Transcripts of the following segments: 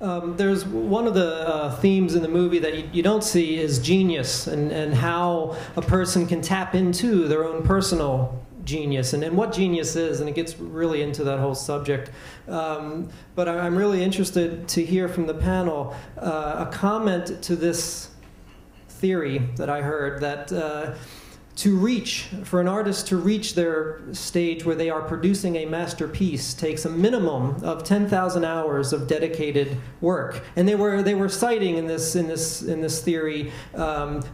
There's one of the themes in the movie that you don't see is genius, and how a person can tap into their own personal genius, and what genius is, and it gets really into that whole subject. But I'm really interested to hear from the panel a comment to this theory that I heard, that for an artist to reach their stage where they are producing a masterpiece takes a minimum of 10,000 hours of dedicated work. And they were citing in this theory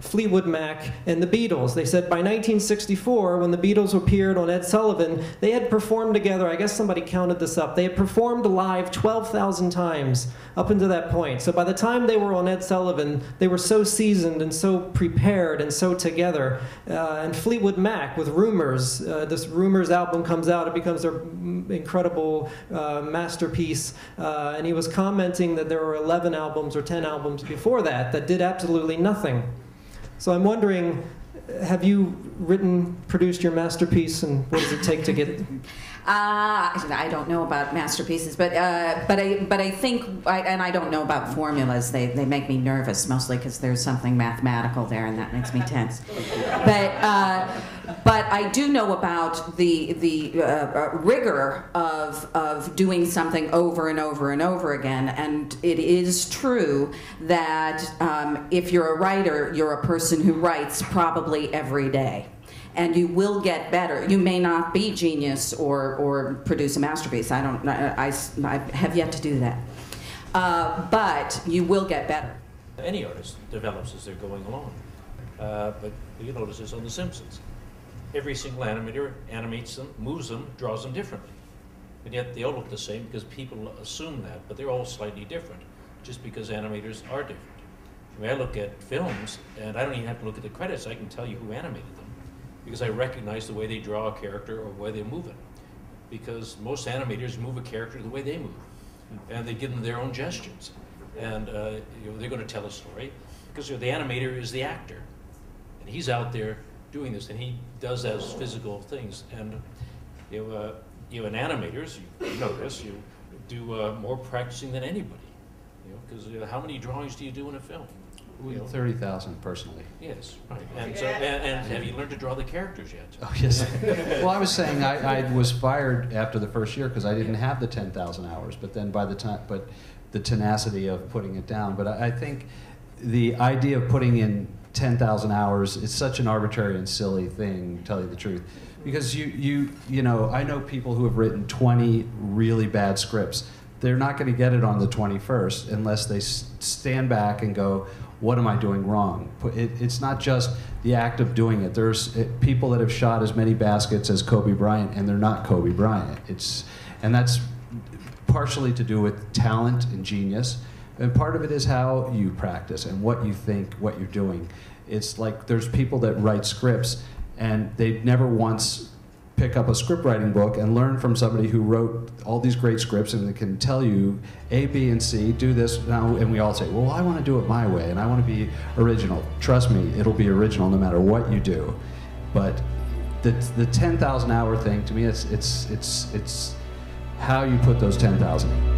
Fleetwood Mac and the Beatles. They said by 1964, when the Beatles appeared on Ed Sullivan, they had performed together, I guess somebody counted this up, they had performed live 12,000 times up until that point. So by the time they were on Ed Sullivan, they were so seasoned and so prepared and so together. And Fleetwood Mac with Rumors, this Rumors album comes out, it becomes their incredible masterpiece, and he was commenting that there were 11 albums or 10 albums before that did absolutely nothing. So I'm wondering, have you produced your masterpiece, and what does it take to get it? I don't know about masterpieces, but I think, and I don't know about formulas. They make me nervous, mostly because there's something mathematical there, and that makes me tense. But I do know about the rigor of doing something over and over and over again. And it is true that if you're a writer, you're a person who writes probably every day. And you will get better. You may not be genius or produce a masterpiece. I have yet to do that. But you will get better. Any artist develops as they're going along. But you notice this on The Simpsons. Every single animator animates them, moves them, draws them differently. And yet they all look the same because people assume that, but they're all slightly different, just because animators are different. I mean, I look at films, and I don't even have to look at the credits. I can tell you who animated them, because I recognize the way they draw a character or the way they move it. Because most animators move a character the way they move, and they give them their own gestures. And they're going to tell a story, because the animator is the actor, and he's out there doing this, and he does those physical things. And an animators, you know this, you do more practicing than anybody. Because how many drawings do you do in a film? 30,000 personally. Yes, right. And, so, and have you learned to draw the characters yet? Oh, yes. Well, I was saying I was fired after the first year because I didn't have the 10,000 hours. But then by the time, the tenacity of putting it down. But I think the idea of putting in 10,000 hours is such an arbitrary and silly thing, to tell you the truth. Because you know, I know people who have written 20 really bad scripts. They're not going to get it on the 21st unless they stand back and go, what am I doing wrong? It's not just the act of doing it. There's people that have shot as many baskets as Kobe Bryant, and they're not Kobe Bryant. And that's partially to do with talent and genius, and part of it is how you practice and what you think, what you're doing. It's like there's people that write scripts, and they never once pick up a script writing book and learn from somebody who wrote all these great scripts and they can tell you A, B, and C, do this now, and we all say, well, I want to do it my way and I want to be original. Trust me, it'll be original no matter what you do. But the 10,000 hour thing, to me, it's how you put those 10,000 in.